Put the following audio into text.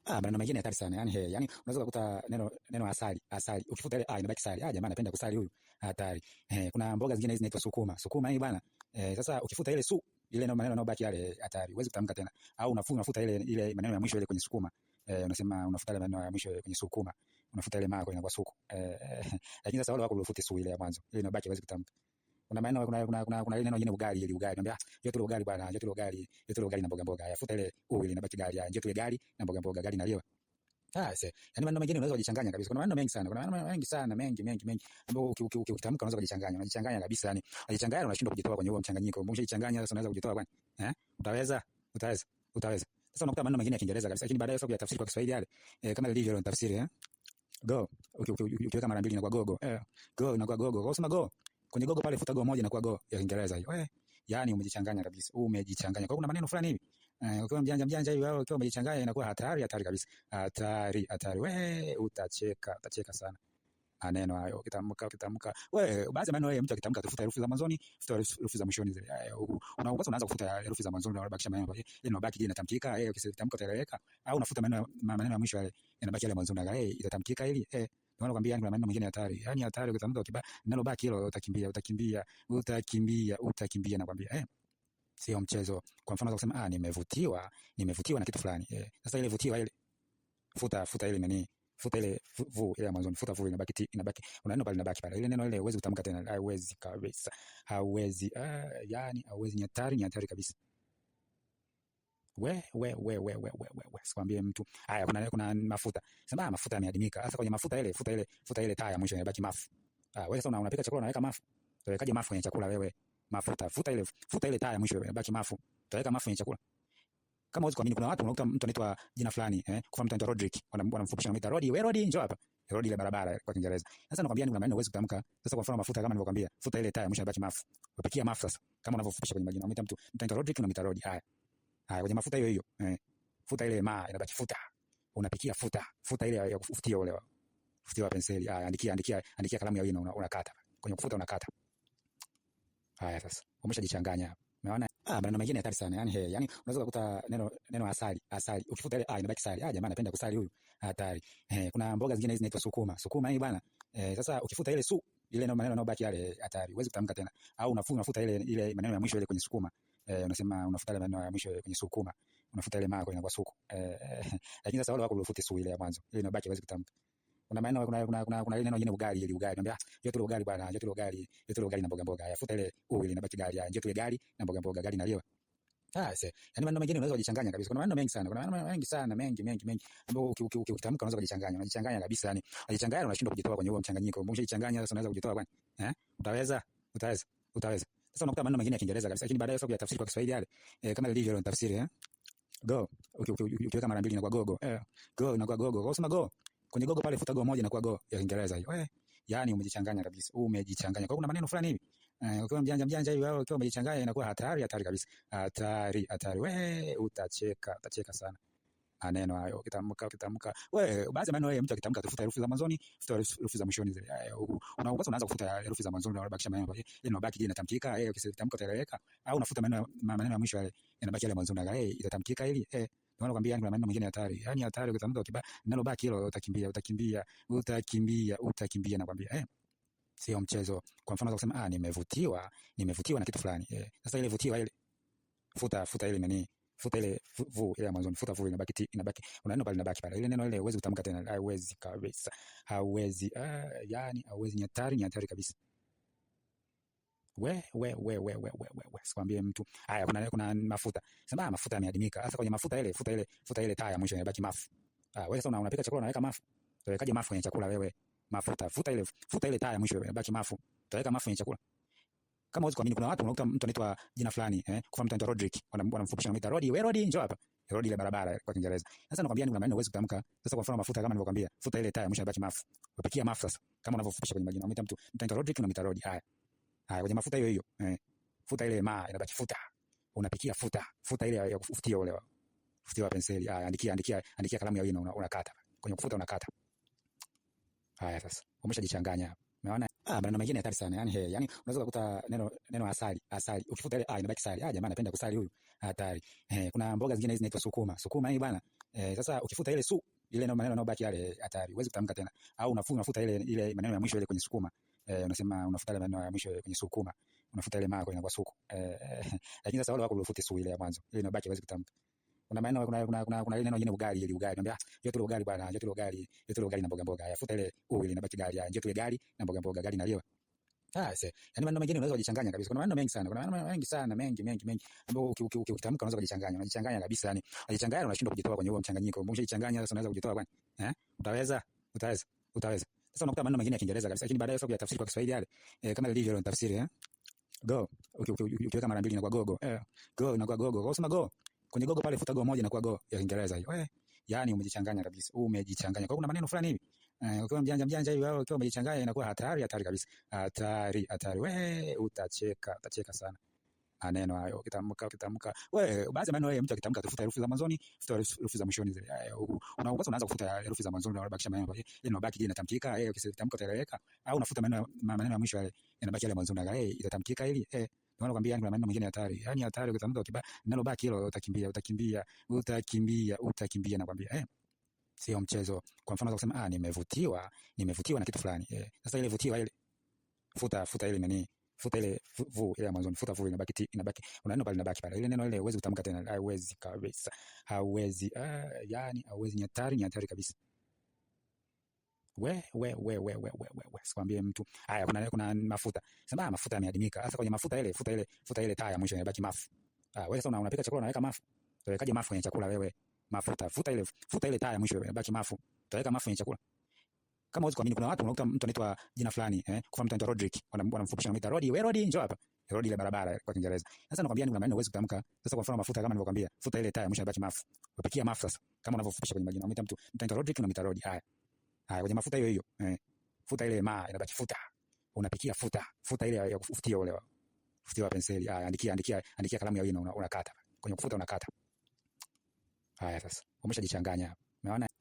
maneno mengine hatari sana. Yani unaweza kukuta neno asali. Ukifuta ile inabaki sali. Jamaa anapenda kusali huyu. Hatari. Kuna mboga zingine hizi zinaitwa sukuma. Sukuma hii bana. Sasa ukifuta ile ile maneno yanayobaki yale hatari. Huwezi kutamka tena. Au unafuta ile maneno ya mwisho ile kwenye sukuma. Unasema unafuta ile maneno ya mwisho kwenye sukuma. Unafuta ile maa kwenye kwa suku. Lakini sasa wale wako ulifute ile ya mwanzo. Ile inabaki huwezi kutamka. Kuna maneno kuna ile neno jingine ugali ile ugali. Naambia yote ugali bwana, yote ugali na mboga. Yafuta ile ile inabaki gari. Yote ugali na mboga gari naliwa. Sasa yani maneno mengine unaweza kujichanganya kabisa. Kuna maneno mengi sana. Kuna maneno mengi sana, mengi ambapo ukitamka unaweza kujichanganya. Unajichanganya kabisa yani. Unajichanganya unashindwa kujitoa kwenye huo mchanganyiko. Ukishajichanganya sasa unaweza kujitoa bwana. Utaweza. Sasa unakuta maneno mengine ya Kiingereza kabisa. Lakini baadaye sasa kuyatafsiri kwa Kiswahili yale. Kama ilivyo ile tafsiri go. Ukiweka mara mbili inakuwa gogo. Go inakuwa gogo. Kwa usema go. Kwenye gogo pale futa go moja inakuwa go ya Kiingereza hiyo. Yani umejichanganya kabisa. Umejichanganya. Kwa kuna maneno fulani hivi. Ukiwa mjanja hivi wewe ukiwa umejichanganya inakuwa hatari kabisa. Hatari. Utacheka sana. Maneno hayo ukitamka. Baadhi ya maneno mtu akitamka kufuta herufi za mwanzoni, futa herufi za mwishoni zile. Unaanza kufuta herufi za mwanzoni unabakisha maneno ile inabaki inatamkika, ukitamka utaeleweka. Au unafuta maneno ya mwisho yale yanabaki yale mwanzoni na itatamkika ili ndio nakwambia kuna maneno mengine hatari. Yani hatari ukitamka linalobaki hilo utakimbia nakwambia. Sio mchezo. Kwa mfano unaweza kusema nimevutiwa na kitu fulani. Sasa ile vutiwa ile futa ile nani? Futa ile ile ya mwanzo, futa inabaki kuna neno pale linabaki pale. Ile neno ile huwezi kutamka tena. Hauwezi kabisa. Hauwezi. Yani hauwezi, ni hatari kabisa. Sikwambie mtu. Haya kuna mafuta. Sema mafuta yameadimika. Sasa kwenye mafuta ile futa ile taa ya mwisho inabaki mafu. Wewe sasa unapika chakula unaweka mafu. Utawekaje mafu kwenye chakula wewe? Mafuta. Futa ile taa ya mwisho inabaki mafu. Utaweka mafu kwenye chakula. Kama huwezi kuamini, kuna watu unakuta mtu anaitwa jina fulani, kwa mtu anaitwa Rodrick, wanamfupisha wanamuita Rodi, wewe Rodi njoo hapa. Rodi ile barabara kwa Kiingereza. Sasa nakwambia kuna maneno huwezi kutamka. Sasa kwa mfano mafuta kama nilivyokuambia, futa ile taa ya mwisho inabaki mafu. Upikia mafu sasa. Kama unavyofupisha kwenye majina, unamuita mtu anaitwa Rodrick unamuita Rodi. Haya kwenye mafuta hiyo. Futa ile inabaki futa. Unapikia futa. Futa ile ya kufutia ule. Futia penseli. Haya andikia kalamu ya wino unakata. Kwenye kufuta unakata. Haya sasa. Umeshajichanganya hapa. Umeona? Maneno mengine hatari sana. Yani unaweza kukuta neno asali. Ukifuta ile inabaki sali. Jamaa anapenda kusali huyu. Hatari. Kuna mboga zingine hizi zinaitwa sukuma. Sukuma hii bana. Sasa ukifuta ile ile maneno yanayobaki yale hatari. Huwezi kutamka tena. Au unafuta ile maneno ya mwisho ile kwenye sukuma. Unasema unafuta ile maneno ya mwisho kwenye sukuma. Unafuta ile maa kwenye kwa suku. Lakini sasa wale wako ulifute ile ya mwanzo. Ile inabaki huwezi kutamka. Kuna maneno kuna ile neno jingine ugali. Naambia yote ugali bwana, yote ugali na mboga. Yafuta ile ile inabaki gari. Yote ugali na mboga gari naliwa. Sasa yani maneno mengine unaweza kujichanganya kabisa. Kuna maneno mengi sana. Kuna maneno mengi sana, mengi ambapo ukitamka unaweza kujichanganya. Unajichanganya kabisa yani. Unajichanganya unashindwa kujitoa kwenye huo mchanganyiko. Ukishajichanganya sasa unaweza kujitoa bwana. Utaweza. Sasa unakuta maneno mengine ya Kiingereza kabisa, lakini baadaye sasa kuyatafsiri kwa Kiswahili yale. Kama ilivyo ile tafsiri go. Ukiweka mara mbili inakuwa gogo. Go inakuwa gogo. Kwa usema go. Kwenye gogo pale futa go moja inakuwa go ya Kiingereza hiyo. Yani umejichanganya kabisa. Umejichanganya. Kwa kuna maneno fulani hivi. Ukiwa mjanja hivi wewe ukiwa umejichanganya inakuwa hatari kabisa. Hatari. Utacheka sana. Maneno hayo ukitamka. Baadhi ya maneno mtu akitamka tufuta herufi za mwanzoni, futa herufi za mwishoni zile. Unaanza kufuta herufi za mwanzoni unabakisha maneno ile inabaki inatamkika, ukitamka utaeleweka. Au unafuta maneno ya mwisho yale yanabaki yale mwanzoni na itatamkika ili ndio nakwambia kuna maneno mengine hatari. Yani hatari ukitamka linalobaki hilo utakimbia nakwambia. Sio mchezo. Kwa mfano unaweza kusema nimevutiwa na kitu fulani. Sasa ile vutiwa ile futa ile nani? Futa ile ile ya mwanzo, futa inabaki kuna neno pale linabaki pale. Ile neno ile huwezi kutamka tena. Hauwezi kabisa. Hauwezi. Yani hauwezi, ni hatari kabisa. Sikwambie mtu. Haya kuna mafuta. Sema mafuta yameadimika. Sasa kwenye mafuta ile futa ile taa ya mwisho inabaki mafu. Wewe sasa unapika chakula unaweka mafu. Utawekaje mafu kwenye chakula wewe? Mafuta. Futa ile taa ya mwisho inabaki mafu. Utaweka mafu kwenye chakula. Kama huwezi kuamini, kuna watu unakuta mtu anaitwa jina fulani, kwa mtu anaitwa Rodrick, wanamfupisha wanamuita Rodi, wewe Rodi njoo hapa. Rodi ile barabara kwa Kiingereza. Sasa nakwambia kuna maneno huwezi kutamka. Sasa kwa mfano mafuta kama nilivyokuambia, futa ile taa ya mwisho inabaki mafu. Upikia mafu sasa. Kama unavyofupisha kwenye majina, unamuita mtu anaitwa Rodrick unamuita Rodi. Haya kwenye mafuta hiyo. Futa ile maa inabaki futa. Unapikia futa ile ya kufutia ule. Futia penseli. Andikia kalamu ya wino unakata. Kwenye kufuta unakata. Haya sasa. Umeshajichanganya hapa. Umeona? Maneno mengine hatari sana. Yani unaweza kukuta neno asali. Ukifuta ile inabaki sali. Jamaa anapenda kusali huyu. Hatari. Kuna mboga zingine hizi zinaitwa sukuma. Sukuma hii bana. Sasa ukifuta ile su, ile maneno yanayobaki yale hatari, huwezi kutamka tena. Au unafuta ile maneno ya mwisho ile kwenye sukuma. Unasema unafuta ile maneno ya mwisho kwenye sukuma. Unafuta ile maa kwenye kwa suku. Lakini sasa wale wako ulifute su ile ya mwanzo. Ile inabaki huwezi kutamka. Kuna maneno kuna ile neno jingine ugali, ile ugali. Niambia, "Njoo tule ugali bwana, njoo tule ugali. Njoo tule ugali na mboga mboga." Futa ile ile inabaki gali. Njoo tule ugali na mboga mboga, gali naliwa. Yaani maneno mengine unaweza kujichanganya kabisa. Kuna maneno mengi sana. Kuna maneno mengi sana, mengi ambayo ukitamka unaweza kujichanganya. Unajichanganya kabisa yani. Unajichanganya unashindwa kujitoa kwenye huo mchanganyiko. Ukishajichanganya sasa unaweza kujitoa bwana. Utaweza? Sasa unakuta maneno mengine ya Kiingereza kabisa, lakini baadaye sasa kuyatafsiri kwa Kiswahili yale. Kama ilivyo ile tafsiri go. Ukiweka mara mbili inakuwa gogo. Go inakuwa gogo. Kwa usema go. Kwenye gogo pale futa go moja inakuwa go ya Kiingereza hiyo. Yaani umejichanganya kabisa. Umejichanganya. Kwa kuna maneno fulani hivi. Ukiwa mjanja hivi wewe ukiwa umejichanganya inakuwa hatari kabisa. Hatari. Utacheka sana. Maneno hayo ukitamka. Baadhi ya maneno mtu akitamka atafuta herufi za mwanzoni, futa herufi za mwishoni zile. Unaanza kufuta herufi za mwanzoni unabakisha maneno ile inabaki inatamkika, ukitamka utaeleweka. Au unafuta maneno ya mwisho yale yanabaki yale mwanzoni na itatamkika ili ndio nakwambia kuna maneno mengine hatari. Yaani hatari ukitamka linalobaki hilo utakimbia nakwambia. Sio mchezo. Kwa mfano unaweza kusema nimevutiwa na kitu fulani. Sasa ile vutiwa ile futa ile nani? Futa ile ile ya mwanzo, futa inabaki kuna neno pale linabaki pale. Ile neno ile huwezi kutamka tena, hauwezi kabisa. Hauwezi. Yani hauwezi, ni hatari kabisa. Sikwambie mtu. Kuna mafuta. Sema mafuta yameadimika. Sasa kwenye mafuta ile futa ile taa ya mwisho inabaki mafu. Wewe sasa unapika chakula unaweka mafu. Utawekaje mafu kwenye chakula wewe? Mafuta. Futa ile taa ya mwisho inabaki mafu. Utaweka mafu kwenye chakula. Kama huwezi kuamini, kuna watu unakuta mtu anaitwa jina fulani, kwa mfano mtu anaitwa Rodrick, wanamfupisha wanamuita Rodi, wewe Rodi njoo hapa. Rodi ile barabara kwa Kiingereza. Sasa nakwambia kuna maneno huwezi kutamka. Sasa kwa mfano mafuta kama nilivyokuambia, futa ile taa ya mwisho inabaki mafu. Upikia mafu sasa. Kama unavyofupisha kwenye majina, unamuita mtu anaitwa Rodrick unamuita Rodi. Haya kwenye mafuta hiyo. Futa ile inabaki futa. Unapikia futa. Futa ile ya kufutia ule. Futia wa penseli. Andikia kalamu ya wino unakata. Kwenye kufuta unakata. Haya sasa. Umeshajichanganya. Umeona?